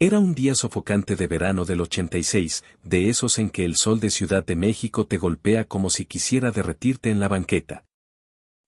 Era un día sofocante de verano del 86, de esos en que el sol de Ciudad de México te golpea como si quisiera derretirte en la banqueta.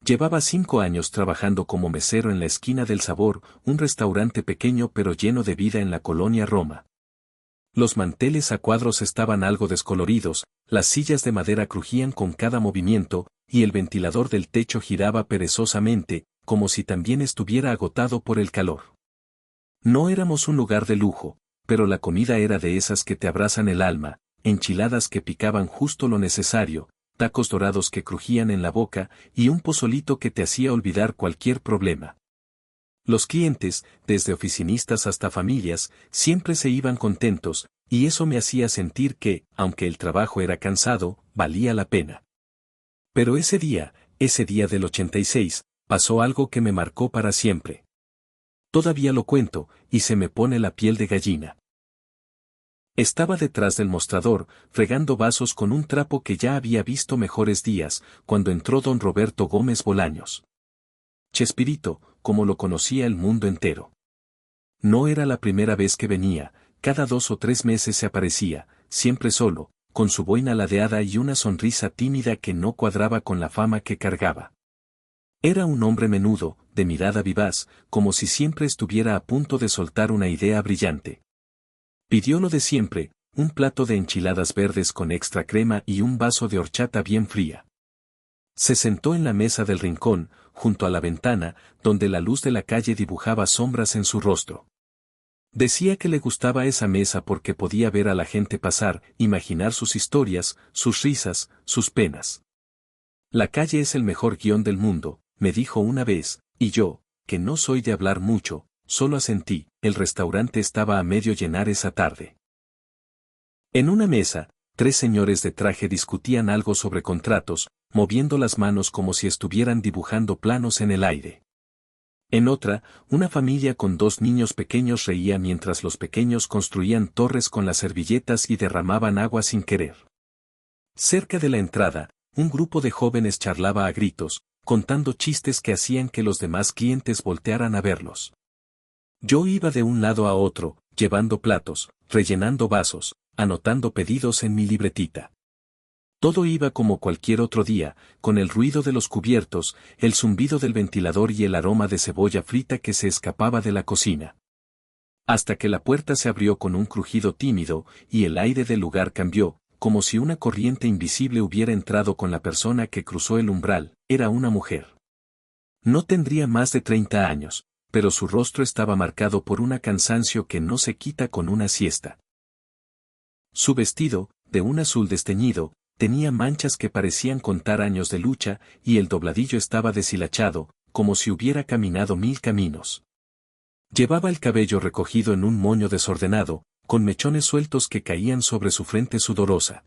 Llevaba 5 años trabajando como mesero en la esquina del Sabor, un restaurante pequeño pero lleno de vida en la colonia Roma. Los manteles a cuadros estaban algo descoloridos, las sillas de madera crujían con cada movimiento, y el ventilador del techo giraba perezosamente, como si también estuviera agotado por el calor. No éramos un lugar de lujo, pero la comida era de esas que te abrazan el alma, enchiladas que picaban justo lo necesario, tacos dorados que crujían en la boca y un pozolito que te hacía olvidar cualquier problema. Los clientes, desde oficinistas hasta familias, siempre se iban contentos, y eso me hacía sentir que, aunque el trabajo era cansado, valía la pena. Pero ese día del 86, pasó algo que me marcó para siempre. Todavía lo cuento, y se me pone la piel de gallina. Estaba detrás del mostrador, fregando vasos con un trapo que ya había visto mejores días, cuando entró don Roberto Gómez Bolaños. Chespirito, como lo conocía el mundo entero. No era la primera vez que venía, cada 2 o 3 meses se aparecía, siempre solo, con su boina ladeada y una sonrisa tímida que no cuadraba con la fama que cargaba. Era un hombre menudo, de mirada vivaz, como si siempre estuviera a punto de soltar una idea brillante. Pidió lo de siempre, un plato de enchiladas verdes con extra crema y un vaso de horchata bien fría. Se sentó en la mesa del rincón, junto a la ventana, donde la luz de la calle dibujaba sombras en su rostro. Decía que le gustaba esa mesa porque podía ver a la gente pasar, imaginar sus historias, sus risas, sus penas. La calle es el mejor guión del mundo, me dijo una vez, y yo, que no soy de hablar mucho, solo asentí. El restaurante estaba a medio llenar esa tarde. En una mesa, 3 señores de traje discutían algo sobre contratos, moviendo las manos como si estuvieran dibujando planos en el aire. En otra, una familia con 2 niños pequeños reía mientras los pequeños construían torres con las servilletas y derramaban agua sin querer. Cerca de la entrada, un grupo de jóvenes charlaba a gritos, contando chistes que hacían que los demás clientes voltearan a verlos. Yo iba de un lado a otro, llevando platos, rellenando vasos, anotando pedidos en mi libretita. Todo iba como cualquier otro día, con el ruido de los cubiertos, el zumbido del ventilador y el aroma de cebolla frita que se escapaba de la cocina. Hasta que la puerta se abrió con un crujido tímido, y el aire del lugar cambió, como si una corriente invisible hubiera entrado con la persona que cruzó el umbral. Era una mujer. No tendría más de 30 años, pero su rostro estaba marcado por un cansancio que no se quita con una siesta. Su vestido, de un azul desteñido, tenía manchas que parecían contar años de lucha, y el dobladillo estaba deshilachado, como si hubiera caminado 1000 caminos. Llevaba el cabello recogido en un moño desordenado, con mechones sueltos que caían sobre su frente sudorosa.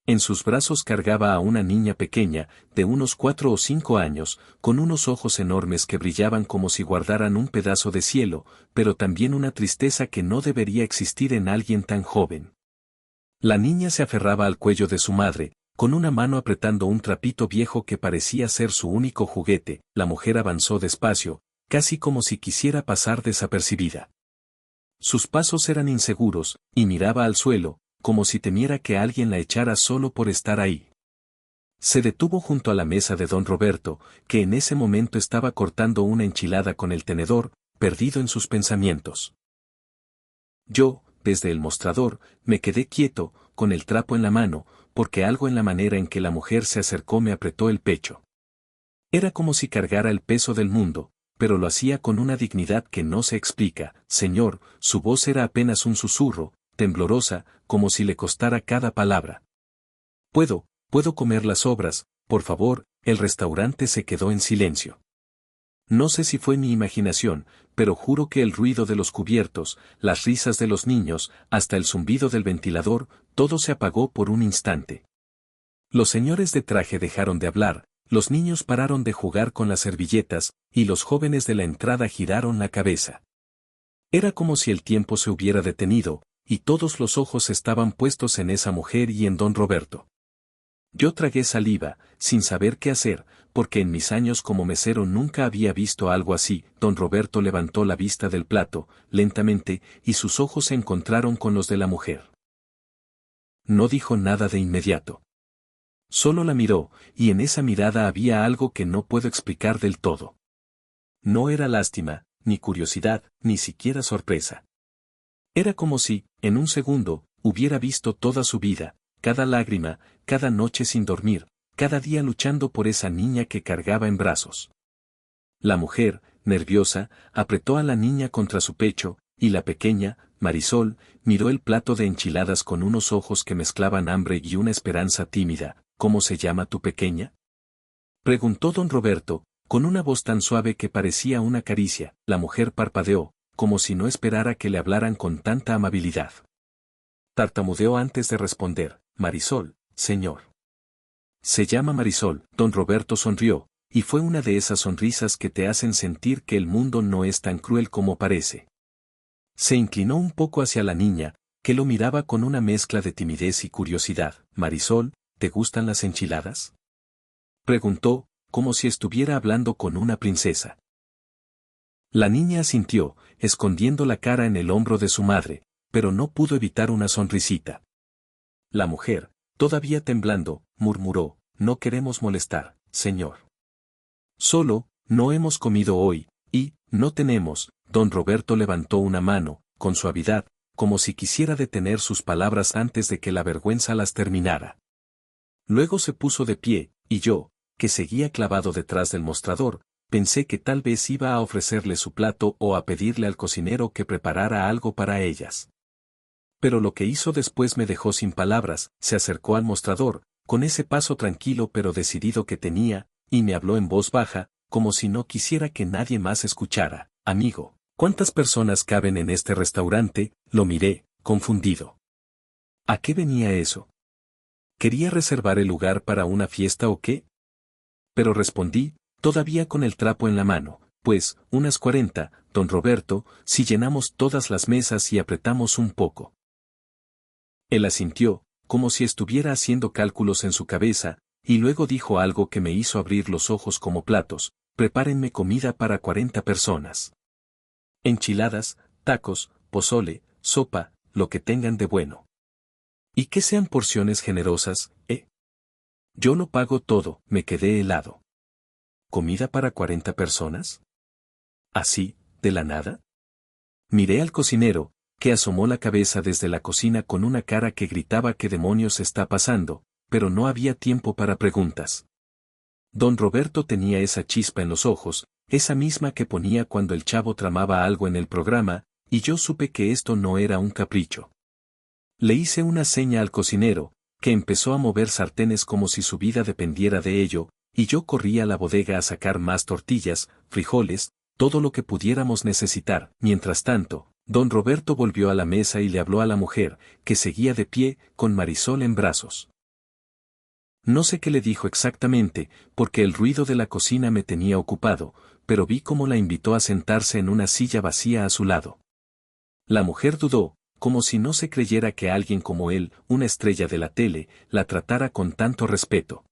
En sus brazos cargaba a una niña pequeña, de unos 4 o 5 años, con unos ojos enormes que brillaban como si guardaran un pedazo de cielo, pero también una tristeza que no debería existir en alguien tan joven. La niña se aferraba al cuello de su madre, con una mano apretando un trapito viejo que parecía ser su único juguete. La mujer avanzó despacio, casi como si quisiera pasar desapercibida. Sus pasos eran inseguros, y miraba al suelo, como si temiera que alguien la echara solo por estar ahí. Se detuvo junto a la mesa de don Roberto, que en ese momento estaba cortando una enchilada con el tenedor, perdido en sus pensamientos. Yo, desde el mostrador, me quedé quieto, con el trapo en la mano, porque algo en la manera en que la mujer se acercó me apretó el pecho. Era como si cargara el peso del mundo, pero lo hacía con una dignidad que no se explica. Señor, su voz era apenas un susurro, temblorosa, como si le costara cada palabra. Puedo comer las sobras, por favor. El restaurante se quedó en silencio. No sé si fue mi imaginación, pero juro que el ruido de los cubiertos, las risas de los niños, hasta el zumbido del ventilador, todo se apagó por un instante. Los señores de traje dejaron de hablar, los niños pararon de jugar con las servilletas, y los jóvenes de la entrada giraron la cabeza. Era como si el tiempo se hubiera detenido, y todos los ojos estaban puestos en esa mujer y en don Roberto. Yo tragué saliva, sin saber qué hacer, porque en mis años como mesero nunca había visto algo así. Don Roberto levantó la vista del plato, lentamente, y sus ojos se encontraron con los de la mujer. No dijo nada de inmediato. Solo la miró, y en esa mirada había algo que no puedo explicar del todo. No era lástima, ni curiosidad, ni siquiera sorpresa. Era como si, en un segundo, hubiera visto toda su vida, cada lágrima, cada noche sin dormir, cada día luchando por esa niña que cargaba en brazos. La mujer, nerviosa, apretó a la niña contra su pecho, y la pequeña, Marisol, miró el plato de enchiladas con unos ojos que mezclaban hambre y una esperanza tímida. ¿Cómo se llama tu pequeña?, preguntó don Roberto, con una voz tan suave que parecía una caricia. La mujer parpadeó, como si no esperara que le hablaran con tanta amabilidad. Tartamudeó antes de responder: Marisol, señor. Se llama Marisol. Don Roberto sonrió, y fue una de esas sonrisas que te hacen sentir que el mundo no es tan cruel como parece. Se inclinó un poco hacia la niña, que lo miraba con una mezcla de timidez y curiosidad. Marisol, ¿te gustan las enchiladas?, preguntó, como si estuviera hablando con una princesa. La niña asintió, escondiendo la cara en el hombro de su madre, pero no pudo evitar una sonrisita. La mujer, todavía temblando, murmuró: no queremos molestar, señor. Solo, no hemos comido hoy, y, no tenemos. Don Roberto levantó una mano, con suavidad, como si quisiera detener sus palabras antes de que la vergüenza las terminara. Luego se puso de pie, y yo, que seguía clavado detrás del mostrador, pensé que tal vez iba a ofrecerle su plato o a pedirle al cocinero que preparara algo para ellas. Pero lo que hizo después me dejó sin palabras. Se acercó al mostrador, con ese paso tranquilo pero decidido que tenía, y me habló en voz baja, como si no quisiera que nadie más escuchara: amigo, ¿cuántas personas caben en este restaurante? Lo miré, confundido. ¿A qué venía eso? ¿Quería reservar el lugar para una fiesta o qué? Pero respondí, todavía con el trapo en la mano: pues, unas 40, don Roberto, si llenamos todas las mesas y apretamos un poco. Él asintió, como si estuviera haciendo cálculos en su cabeza, y luego dijo algo que me hizo abrir los ojos como platos: prepárenme comida para 40 personas. Enchiladas, tacos, pozole, sopa, lo que tengan de bueno. Y que sean porciones generosas, ¿eh? Yo lo pago todo. Me quedé helado. ¿Comida para 40 personas? ¿Así, de la nada? Miré al cocinero, que asomó la cabeza desde la cocina con una cara que gritaba: ¿qué demonios está pasando?, pero no había tiempo para preguntas. Don Roberto tenía esa chispa en los ojos, esa misma que ponía cuando el chavo tramaba algo en el programa, y yo supe que esto no era un capricho. Le hice una seña al cocinero, que empezó a mover sartenes como si su vida dependiera de ello, y yo corrí a la bodega a sacar más tortillas, frijoles, todo lo que pudiéramos necesitar. Mientras tanto, don Roberto volvió a la mesa y le habló a la mujer, que seguía de pie, con Marisol en brazos. No sé qué le dijo exactamente, porque el ruido de la cocina me tenía ocupado, pero vi cómo la invitó a sentarse en una silla vacía a su lado. La mujer dudó, como si no se creyera que alguien como él, una estrella de la tele, la tratara con tanto respeto.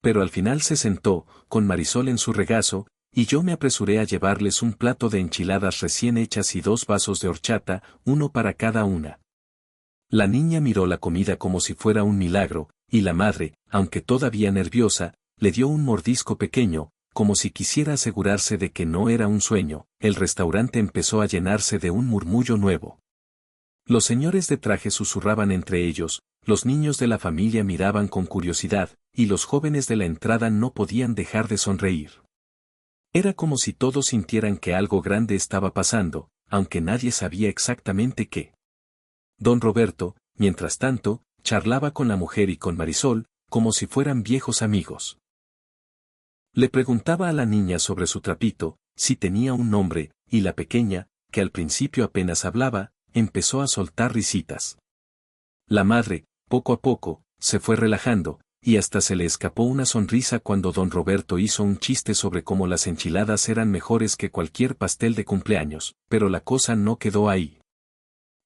Pero al final se sentó, con Marisol en su regazo, y yo me apresuré a llevarles un plato de enchiladas recién hechas y 2 vasos de horchata, uno para cada una. La niña miró la comida como si fuera un milagro, y la madre, aunque todavía nerviosa, le dio un mordisco pequeño, como si quisiera asegurarse de que no era un sueño. El restaurante empezó a llenarse de un murmullo nuevo. Los señores de traje susurraban entre ellos, los niños de la familia miraban con curiosidad, y los jóvenes de la entrada no podían dejar de sonreír. Era como si todos sintieran que algo grande estaba pasando, aunque nadie sabía exactamente qué. Don Roberto, mientras tanto, charlaba con la mujer y con Marisol, como si fueran viejos amigos. Le preguntaba a la niña sobre su trapito, si tenía un nombre, y la pequeña, que al principio apenas hablaba, empezó a soltar risitas. La madre, poco a poco, se fue relajando, y hasta se le escapó una sonrisa cuando don Roberto hizo un chiste sobre cómo las enchiladas eran mejores que cualquier pastel de cumpleaños, pero la cosa no quedó ahí.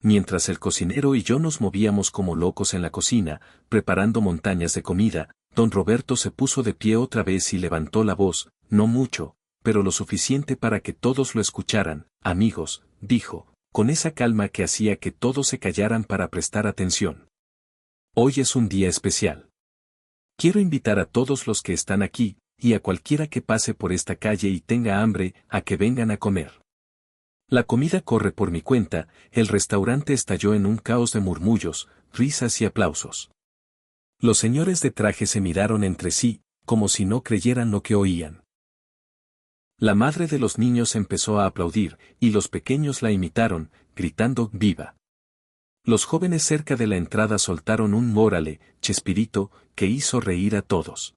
Mientras el cocinero y yo nos movíamos como locos en la cocina, preparando montañas de comida, don Roberto se puso de pie otra vez y levantó la voz, no mucho, pero lo suficiente para que todos lo escucharan. Amigos, dijo, con esa calma que hacía que todos se callaran para prestar atención. Hoy es un día especial. Quiero invitar a todos los que están aquí, y a cualquiera que pase por esta calle y tenga hambre, a que vengan a comer. La comida corre por mi cuenta. El restaurante estalló en un caos de murmullos, risas y aplausos. Los señores de traje se miraron entre sí, como si no creyeran lo que oían. La madre de los niños empezó a aplaudir, y los pequeños la imitaron, gritando «¡Viva!». Los jóvenes cerca de la entrada soltaron un «Órale, Chespirito», que hizo reír a todos.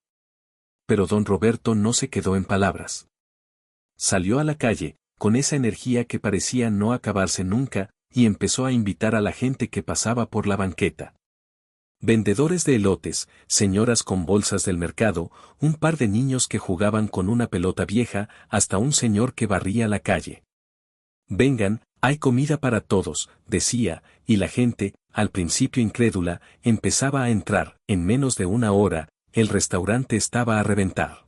Pero don Roberto no se quedó en palabras. Salió a la calle, con esa energía que parecía no acabarse nunca, y empezó a invitar a la gente que pasaba por la banqueta. Vendedores de elotes, señoras con bolsas del mercado, un par de niños que jugaban con una pelota vieja, hasta un señor que barría la calle. «Vengan, hay comida para todos», decía, y la gente, al principio incrédula, empezaba a entrar. En menos de una hora, el restaurante estaba a reventar.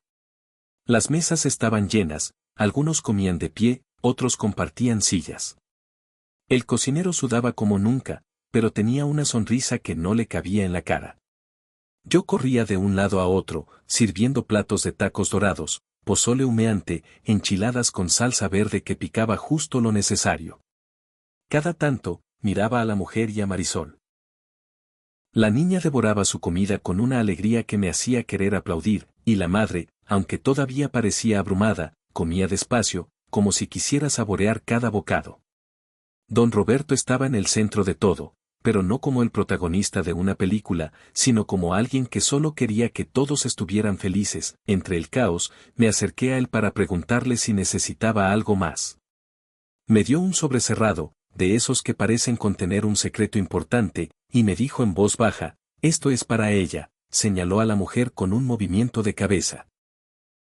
Las mesas estaban llenas, algunos comían de pie, otros compartían sillas. El cocinero sudaba como nunca, pero tenía una sonrisa que no le cabía en la cara. Yo corría de un lado a otro, sirviendo platos de tacos dorados, pozole humeante, enchiladas con salsa verde que picaba justo lo necesario. Cada tanto, miraba a la mujer y a Marisol. La niña devoraba su comida con una alegría que me hacía querer aplaudir, y la madre, aunque todavía parecía abrumada, comía despacio, como si quisiera saborear cada bocado. Don Roberto estaba en el centro de todo, pero no como el protagonista de una película, sino como alguien que solo quería que todos estuvieran felices. Entre el caos, me acerqué a él para preguntarle si necesitaba algo más. Me dio un sobre cerrado, de esos que parecen contener un secreto importante, y me dijo en voz baja, «Esto es para ella», señaló a la mujer con un movimiento de cabeza.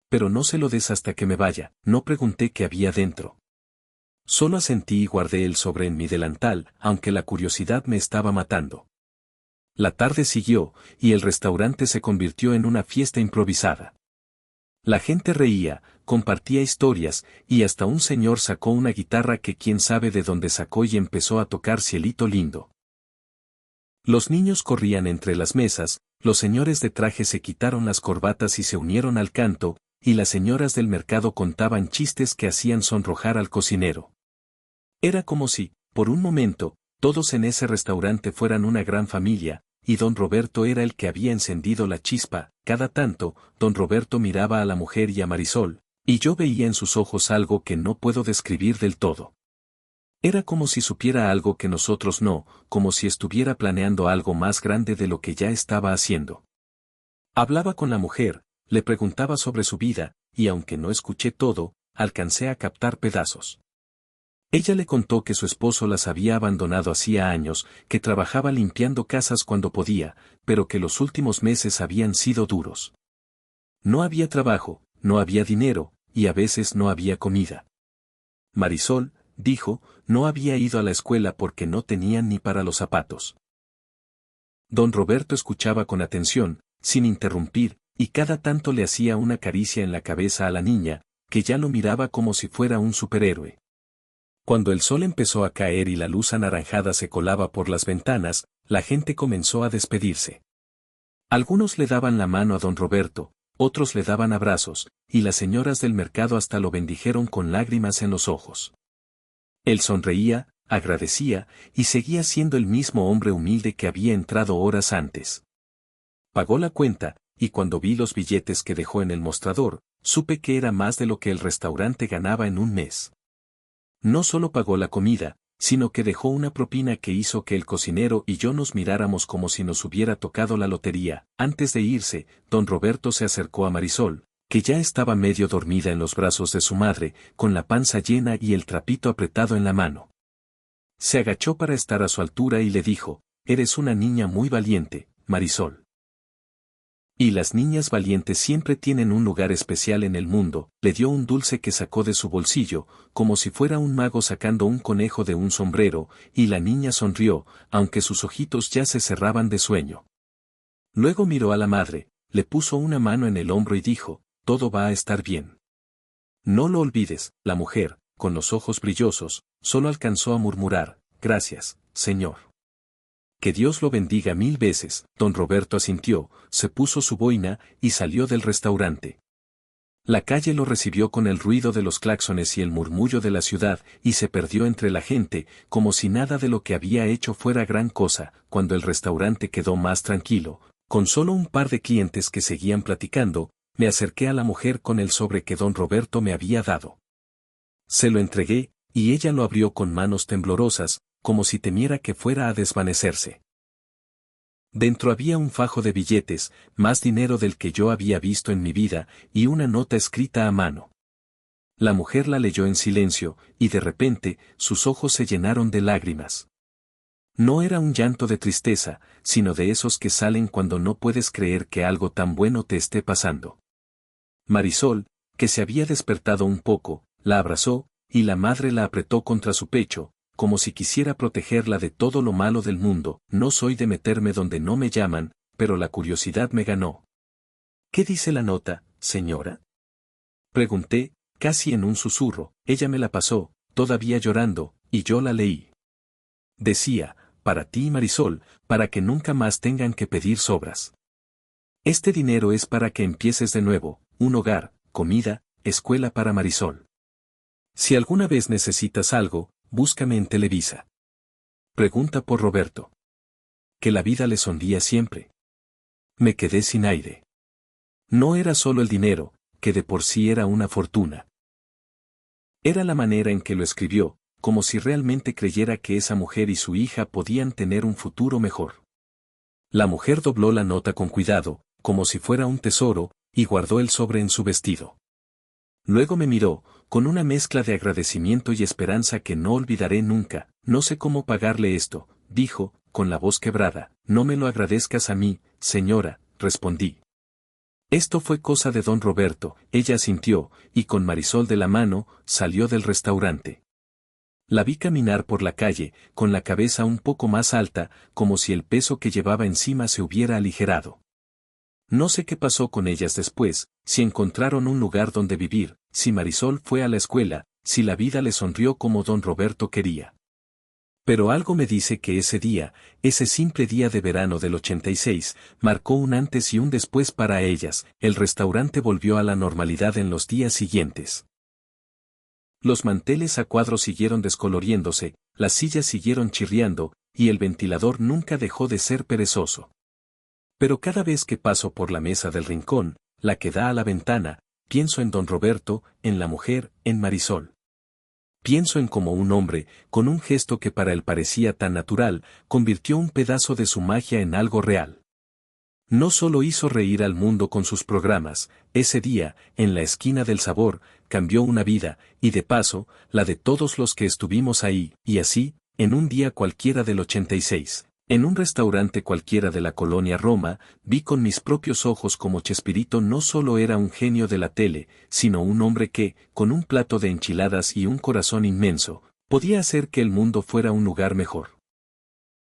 «Pero no se lo des hasta que me vaya», no pregunté qué había dentro. Solo asentí y guardé el sobre en mi delantal, aunque la curiosidad me estaba matando. La tarde siguió, y el restaurante se convirtió en una fiesta improvisada. La gente reía, compartía historias, y hasta un señor sacó una guitarra que quién sabe de dónde sacó y empezó a tocar Cielito Lindo. Los niños corrían entre las mesas, los señores de traje se quitaron las corbatas y se unieron al canto, y las señoras del mercado contaban chistes que hacían sonrojar al cocinero. Era como si, por un momento, todos en ese restaurante fueran una gran familia, y don Roberto era el que había encendido la chispa. Cada tanto, don Roberto miraba a la mujer y a Marisol, y yo veía en sus ojos algo que no puedo describir del todo. Era como si supiera algo que nosotros no, como si estuviera planeando algo más grande de lo que ya estaba haciendo. Hablaba con la mujer, le preguntaba sobre su vida, y aunque no escuché todo, alcancé a captar pedazos. Ella le contó que su esposo las había abandonado hacía años, que trabajaba limpiando casas cuando podía, pero que los últimos meses habían sido duros. No había trabajo, no había dinero, y a veces no había comida. Marisol, dijo, no había ido a la escuela porque no tenían ni para los zapatos. Don Roberto escuchaba con atención, sin interrumpir, y cada tanto le hacía una caricia en la cabeza a la niña, que ya lo miraba como si fuera un superhéroe. Cuando el sol empezó a caer y la luz anaranjada se colaba por las ventanas, la gente comenzó a despedirse. Algunos le daban la mano a don Roberto, otros le daban abrazos, y las señoras del mercado hasta lo bendijeron con lágrimas en los ojos. Él sonreía, agradecía, y seguía siendo el mismo hombre humilde que había entrado horas antes. Pagó la cuenta, y cuando vi los billetes que dejó en el mostrador, supe que era más de lo que el restaurante ganaba en un mes. No solo pagó la comida, sino que dejó una propina que hizo que el cocinero y yo nos miráramos como si nos hubiera tocado la lotería. Antes de irse, don Roberto se acercó a Marisol, que ya estaba medio dormida en los brazos de su madre, con la panza llena y el trapito apretado en la mano. Se agachó para estar a su altura y le dijo, «Eres una niña muy valiente, Marisol». Y las niñas valientes siempre tienen un lugar especial en el mundo. Le dio un dulce que sacó de su bolsillo, como si fuera un mago sacando un conejo de un sombrero, y la niña sonrió, aunque sus ojitos ya se cerraban de sueño. Luego miró a la madre, le puso una mano en el hombro y dijo, todo va a estar bien. No lo olvides. La mujer, con los ojos brillosos, solo alcanzó a murmurar, gracias, señor. Que Dios lo bendiga 1000 veces. Don Roberto asintió, se puso su boina y salió del restaurante. La calle lo recibió con el ruido de los claxones y el murmullo de la ciudad, y se perdió entre la gente, como si nada de lo que había hecho fuera gran cosa. Cuando el restaurante quedó más tranquilo, con solo un par de clientes que seguían platicando, me acerqué a la mujer con el sobre que don Roberto me había dado. Se lo entregué, y ella lo abrió con manos temblorosas, como si temiera que fuera a desvanecerse. Dentro había un fajo de billetes, más dinero del que yo había visto en mi vida, y una nota escrita a mano. La mujer la leyó en silencio, y de repente, sus ojos se llenaron de lágrimas. No era un llanto de tristeza, sino de esos que salen cuando no puedes creer que algo tan bueno te esté pasando. Marisol, que se había despertado un poco, la abrazó, y la madre la apretó contra su pecho, como si quisiera protegerla de todo lo malo del mundo. No soy de meterme donde no me llaman, pero la curiosidad me ganó. ¿Qué dice la nota, señora? Pregunté, casi en un susurro. Ella me la pasó, todavía llorando, y yo la leí. Decía, para ti Marisol, para que nunca más tengan que pedir sobras. Este dinero es para que empieces de nuevo, un hogar, comida, escuela para Marisol. Si alguna vez necesitas algo, búscame en Televisa. Pregunta por Roberto. Que la vida le sonría siempre. Me quedé sin aire. No era solo el dinero, que de por sí era una fortuna. Era la manera en que lo escribió, como si realmente creyera que esa mujer y su hija podían tener un futuro mejor. La mujer dobló la nota con cuidado, como si fuera un tesoro, y guardó el sobre en su vestido. Luego me miró, con una mezcla de agradecimiento y esperanza que no olvidaré nunca. No sé cómo pagarle esto, dijo, con la voz quebrada. No me lo agradezcas a mí, señora, respondí. Esto fue cosa de don Roberto. Ella asintió, y con Marisol de la mano, salió del restaurante. La vi caminar por la calle, con la cabeza un poco más alta, como si el peso que llevaba encima se hubiera aligerado. No sé qué pasó con ellas después, si encontraron un lugar donde vivir, si Marisol fue a la escuela, si la vida le sonrió como don Roberto quería. Pero algo me dice que ese día, ese simple día de verano del 86, marcó un antes y un después para ellas. El restaurante volvió a la normalidad en los días siguientes. Los manteles a cuadros siguieron descoloriéndose, las sillas siguieron chirriando, y el ventilador nunca dejó de ser perezoso. Pero cada vez que paso por la mesa del rincón, la que da a la ventana, pienso en don Roberto, en la mujer, en Marisol. Pienso en cómo un hombre, con un gesto que para él parecía tan natural, convirtió un pedazo de su magia en algo real. No solo hizo reír al mundo con sus programas, ese día, en la esquina del sabor, cambió una vida, y de paso, la de todos los que estuvimos ahí, y así, en un día cualquiera del 86. En un restaurante cualquiera de la colonia Roma, vi con mis propios ojos cómo Chespirito no solo era un genio de la tele, sino un hombre que, con un plato de enchiladas y un corazón inmenso, podía hacer que el mundo fuera un lugar mejor.